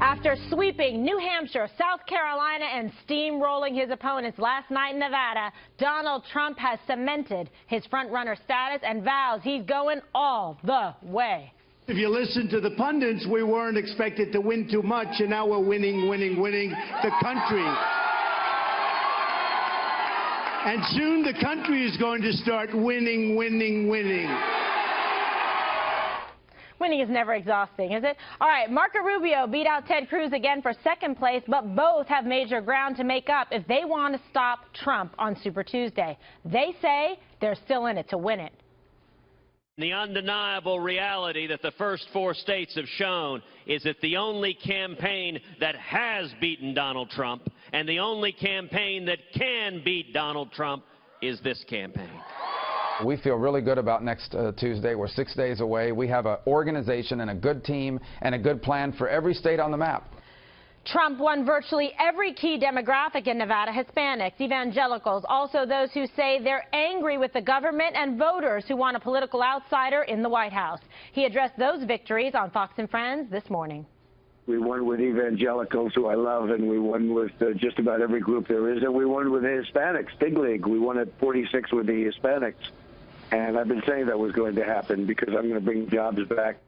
After sweeping New Hampshire, South Carolina, and steamrolling his opponents last night in Nevada, Donald Trump has cemented his front-runner status and vows he's going all the way. If you listen to the pundits, we weren't expected to win too much, and now we're winning the country. And soon the country is going to start winning. Winning is never exhausting, is it? All right, Marco Rubio beat out Ted Cruz again for second place, but both have major ground to make up if they want to stop Trump on Super Tuesday. They say they're still in it to win it. The undeniable reality that the first four states have shown is that the only campaign that has beaten Donald Trump and the only campaign that can beat Donald Trump is this campaign. We feel really good about next Tuesday. We're 6 days away. We have an organization and a good team and a good plan for every state on the map. Trump won virtually every key demographic in Nevada: Hispanics, evangelicals, also those who say they're angry with the government, and voters who want a political outsider in the White House. He addressed those victories on Fox and Friends this morning. We won with evangelicals, who I love, and we won with just about every group there is, and we won with the Hispanics, big league. We won at 46 with the Hispanics, and I've been saying that was going to happen because I'm going to bring jobs back.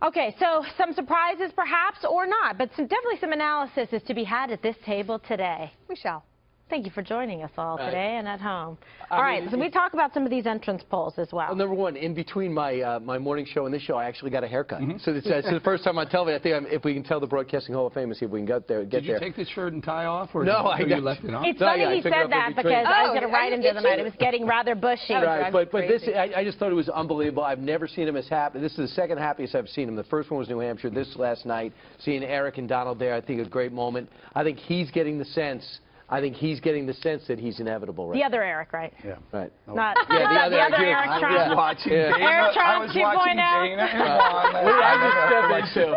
Okay, so some surprises perhaps, or not, but definitely some analysis is to be had at this table today. We shall. Thank you for joining us all today and at home. All right, so we talk about some of these entrance polls as well. Well, number one, in between my my morning show and this show, I actually got a haircut. So it's the first time on television. I think if we can tell the Broadcasting Hall of Fame and see if we can get there. Did you take the shirt and tie off, or no? you left it on? It's funny he said that because I was going to write into the night. It was getting rather bushy. Right, but this, I just thought it was unbelievable. I've never seen him as happy. This is the second happiest I've seen him. The first one was New Hampshire. This last night, seeing Eric and Donald there, I think a great moment. I think he's getting the sense. That he's inevitable, right? The other Eric, right? Yeah. Right. Not the other Eric Trump. I was watching Dana. Eric Trump I was watching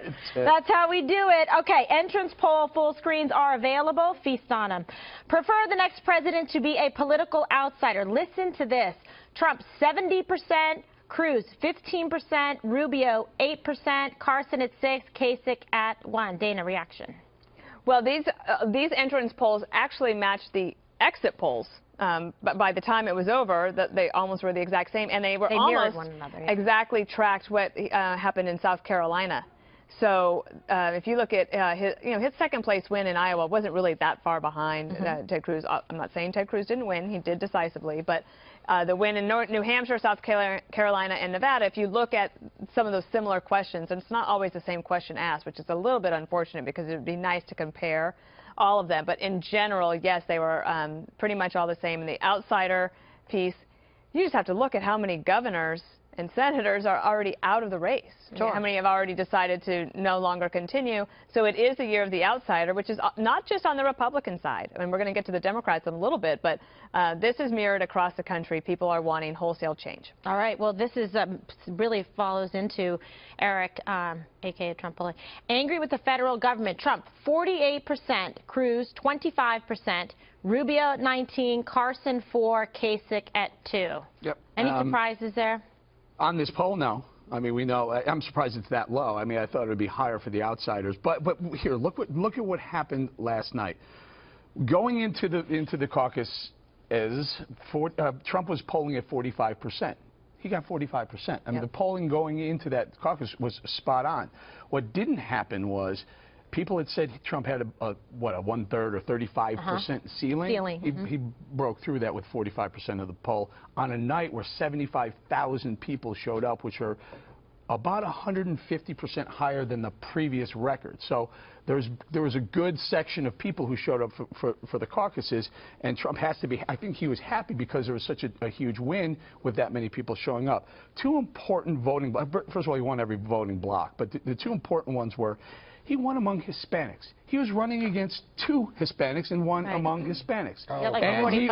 2.0. That's how we do it. Okay, entrance poll full screens are available. Feast on them. Prefer the next president to be a political outsider. Listen to this. Trump 70%. Cruz 15%. Rubio 8%. Carson at 6%. Kasich at 1%. Dana, reaction. Well, these entrance polls actually matched the exit polls. But by the time it was over, they almost were the exact same, and they almost one another, yeah. exactly tracked what happened in South Carolina. So if you look at his second place win in Iowa wasn't really that far behind Ted Cruz. I'm not saying Ted Cruz didn't win; he did decisively, but the win in New Hampshire, South Carolina, and Nevada, if you look at some of those similar questions, and it's not always the same question asked, which is a little bit unfortunate because it would be nice to compare all of them. But in general, yes, they were pretty much all the same. In the outsider piece, you just have to look at how many governors and senators are already out of the race. Sure. How many have already decided to no longer continue? So it is the year of the outsider, which is not just on the Republican side. I mean, we're going to get to the Democrats in a little bit, but this is mirrored across the country. People are wanting wholesale change. All right. Well, this is really follows into Eric, a.k.a. Trump, angry with the federal government. Trump, 48%. Cruz, 25%. Rubio at 19%. Carson, 4%. Kasich at 2%. Yep. Any surprises there? On this poll, no. I mean, we know. I'm surprised it's that low. I mean, I thought it would be higher for the outsiders. But here, look at what happened last night. Going into the caucus, Trump was polling at 45%. He got 45%. I mean, the polling going into that caucus was spot on. What didn't happen was people had said Trump had a 1/3 or 35% ceiling. He broke through that with 45% of the poll on a night where 75,000 people showed up, which are about 150% higher than the previous record. So there was a good section of people who showed up for the caucuses, and Trump has to be. I think he was happy because there was such a huge win with that many people showing up. Two important voting. First of all, he won every voting block, but the two important ones were. He won among Hispanics. He was running against 2 Hispanics and one among Hispanics. Like and he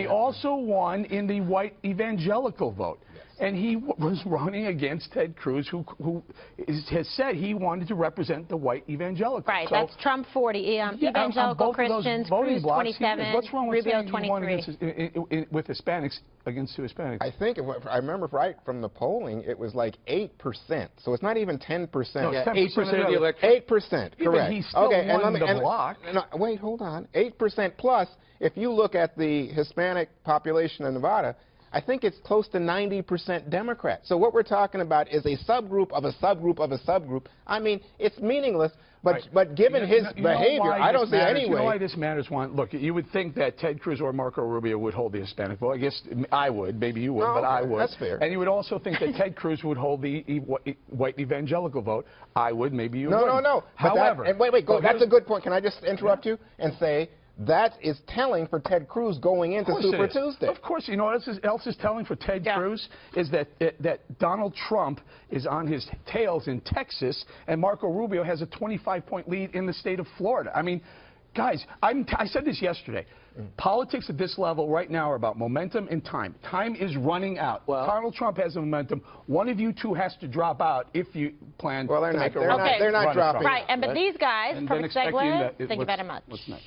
also won in the white evangelical vote. And he was running against Ted Cruz, who has said he wanted to represent the white evangelicals. Right, so, that's Trump 40, evangelical Christians, Cruz 27, what's wrong with Rubio saying he won 23. with Hispanics against 2 Hispanics? I think, if I remember right from the polling, it was like 8%. So it's not even 10%. No, Yeah, 8% of the election. 8%, Yeah, correct. but he still won the block. Wait, hold on. 8% plus, if you look at the Hispanic population in Nevada, I think it's close to 90% Democrat. So what we're talking about is a subgroup of a subgroup of a subgroup. I mean, it's meaningless, but given his behavior, I don't see any way. You know why this matters, Juan? Look, you would think that Ted Cruz or Marco Rubio would hold the Hispanic vote. I guess I would. Maybe you would, but I would. That's fair. And you would also think that Ted Cruz would hold the white evangelical vote. I would. Maybe you would. No. However. Wait, that's a good point. Can I just interrupt you and say, that is telling for Ted Cruz going into Super Tuesday. Of course, you know what else is telling for Ted Cruz is that Donald Trump is on his tails in Texas, and Marco Rubio has a 25-point lead in the state of Florida. I mean, guys, I said this yesterday. Politics at this level right now are about momentum and time. Time is running out. Well, Donald Trump has the momentum. One of you two has to drop out if you plan to make a run. They're not dropping. Right, but these guys, perfect segue, thank you very much. What's next?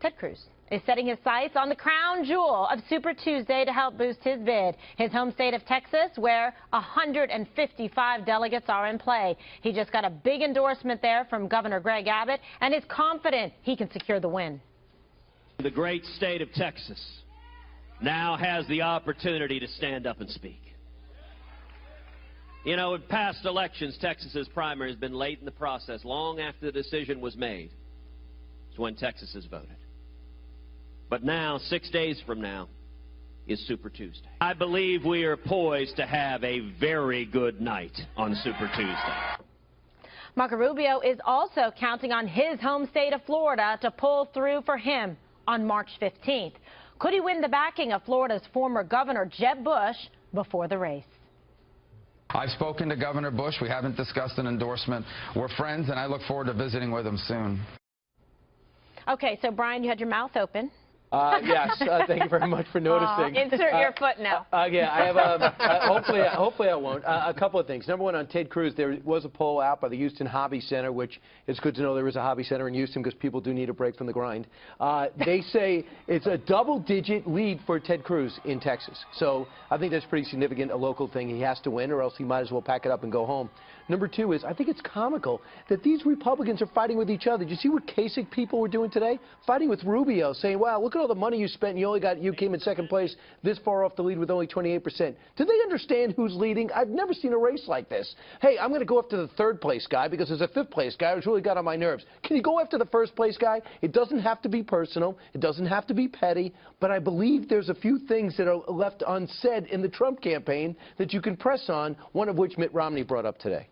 Ted Cruz is setting his sights on the crown jewel of Super Tuesday to help boost his bid, his home state of Texas, where 155 delegates are in play. He just got a big endorsement there from Governor Greg Abbott and is confident he can secure the win. The great state of Texas now has the opportunity to stand up and speak. You know, in past elections, Texas's primary has been late in the process, long after the decision was made. It's when Texas has voted. But now, 6 days from now, is Super Tuesday. I believe we are poised to have a very good night on Super Tuesday. Marco Rubio is also counting on his home state of Florida to pull through for him on March 15th. Could he win the backing of Florida's former governor, Jeb Bush, before the race? I've spoken to Governor Bush. We haven't discussed an endorsement. We're friends, and I look forward to visiting with him soon. Okay, so Brian, you had your mouth open. Yes, thank you very much for noticing. Insert your foot now. Yeah, I have. Hopefully I won't. A couple of things. Number one, on Ted Cruz, there was a poll out by the Houston Hobby Center, which is good to know there is a hobby center in Houston because people do need a break from the grind. They say it's a double-digit lead for Ted Cruz in Texas. So I think that's pretty significant, a local thing. He has to win, or else he might as well pack it up and go home. Number two is, I think it's comical that these Republicans are fighting with each other. Did you see what Kasich people were doing today? Fighting with Rubio, saying, wow, look at all the money you spent, and you came in second place, this far off the lead with only 28%. Do they understand who's leading? I've never seen a race like this. Hey, I'm going to go after the third place guy because there's a fifth place guy who's really got on my nerves. Can you go after the first place guy? It doesn't have to be personal. It doesn't have to be petty. But I believe there's a few things that are left unsaid in the Trump campaign that you can press on, one of which Mitt Romney brought up today.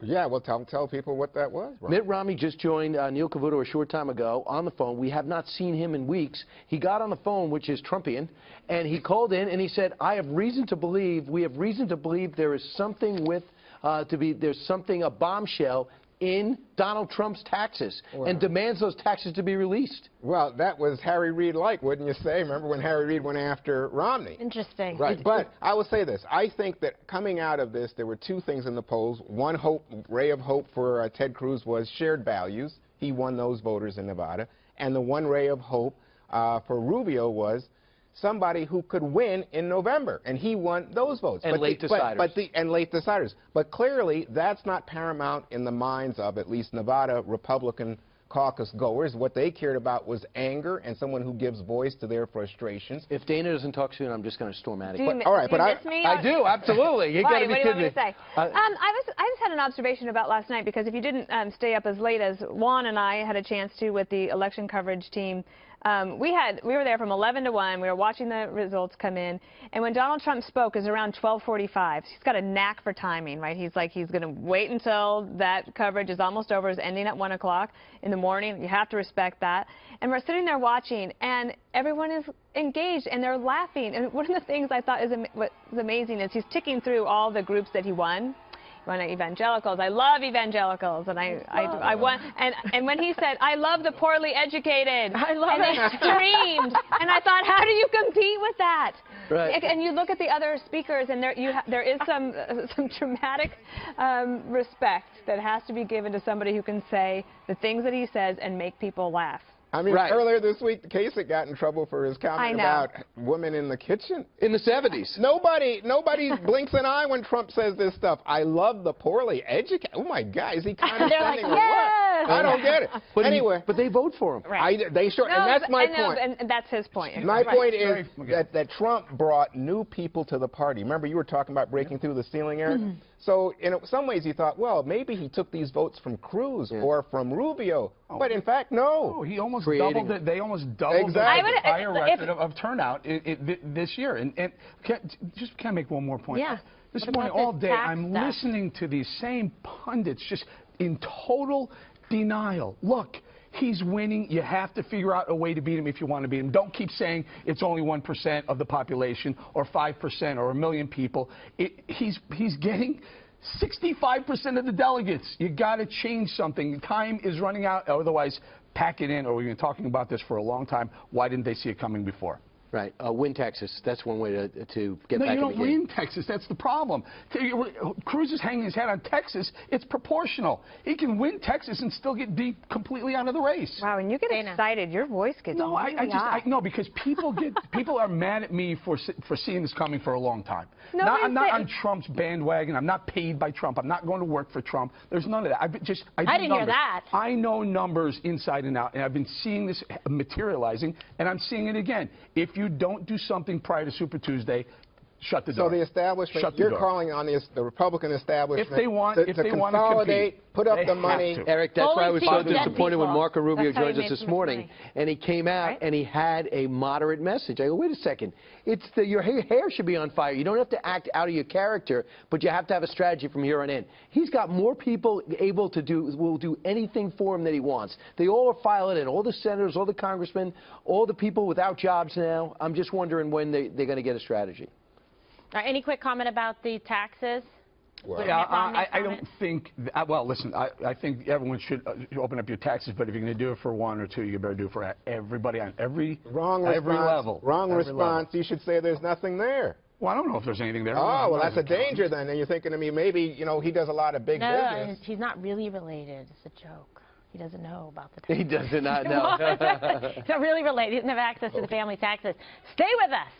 Yeah, well, tell people what that was. Right? Mitt Romney just joined Neil Cavuto a short time ago on the phone. We have not seen him in weeks. He got on the phone, which is Trumpian, and he called in and he said, we have reason to believe there is something a bombshell in Donald Trump's taxes, and demands those taxes to be released. Well, that was Harry Reid-like, wouldn't you say? Remember when Harry Reid went after Romney? Interesting. Right, but I will say this. I think that coming out of this, there were two things in the polls. One ray of hope for Ted Cruz was shared values. He won those voters in Nevada. And the one ray of hope for Rubio was somebody who could win in November, and he won those votes. And late deciders. But clearly, that's not paramount in the minds of at least Nevada Republican caucus goers. What they cared about was anger and someone who gives voice to their frustrations. If Dana doesn't talk soon, I'm just going to storm at it. All right, but I do, absolutely. You got to be kidding me. I just had an observation about last night, because if you didn't stay up as late as Juan and I had a chance to with the election coverage team, we were there from 11 to 1. We were watching the results come in, and when Donald Trump spoke, it was around 12:45. He's got a knack for timing, right? He's going to wait until that coverage is almost over, is ending at 1 o'clock in the morning. You have to respect that. And we're sitting there watching, and everyone is engaged, and they're laughing. And one of the things I thought was amazing is he's ticking through all the groups that he won. When evangelicals, I love evangelicals, and I want, and when he said, I love the poorly educated, I love and it. they screamed, and I thought, how do you compete with that? Right. And you look at the other speakers, and there is some dramatic respect that has to be given to somebody who can say the things that he says and make people laugh. I mean, earlier this week, Kasich got in trouble for his comment about women in the kitchen. In the 70s. Nobody blinks an eye when Trump says this stuff. I love the poorly educated. Oh, my God, is he condescending like, or yes! what? I don't get it. But anyway. But they vote for him. Right. They sure, No, and that's my point. And that's his point. My point is that Trump brought new people to the party. Remember, you were talking about breaking through the ceiling, Eric? So in some ways you thought, well, maybe he took these votes from Cruz or from Rubio. But in fact, no. Oh, he almost doubled it. They almost doubled the entire record of turnout this year. And can I make one more point? Yeah. This morning, all day, I'm listening to these same pundits just in total denial. Look, he's winning. You have to figure out a way to beat him if you want to beat him. Don't keep saying it's only 1% of the population or 5% or 1 million people. He's getting 65% of the delegates. You got to change something. Time is running out. Otherwise, pack it in. Or we've been talking about this for a long time. Why didn't they see it coming before? Right. Win Texas. That's one way to get back in the game. No, you don't win Texas. That's the problem. Cruz is hanging his head on Texas. It's proportional. He can win Texas and still get beat completely out of the race. Wow, when you get excited, your voice gets really high. No, because people are mad at me for seeing this coming for a long time. I'm not on Trump's bandwagon. I'm not paid by Trump. I'm not going to work for Trump. There's none of that. I didn't hear that. I know numbers inside and out, and I've been seeing this materializing, and I'm seeing it again. If you don't do something prior to Super Tuesday, shut the door. So the establishment, you're calling on the Republican establishment if they want to to consolidate, put up the money. Eric, that's why I was so disappointed when Marco Rubio joined us this so morning, and he came out and he had a moderate message. I go, wait a second. Your hair should be on fire. You don't have to act out of your character, but you have to have a strategy from here on in. He's got more people will do anything for him that he wants. They all are filing in, all the senators, all the congressmen, all the people without jobs now. I'm just wondering when they're going to get a strategy. Any quick comment about the taxes? Well, yeah, I don't think, well, listen, I think everyone should open up your taxes, but if you're going to do it for one or two, you better do it for everybody on every level. Wrong response. You should say there's nothing there. Well, I don't know if there's anything there. Oh, well, that's a danger then. And you're thinking to me, maybe, you know, he does a lot of big business. He's not really related. It's a joke. He doesn't know about the taxes. He does not know. He's not really related. He doesn't have access to the family taxes. Stay with us.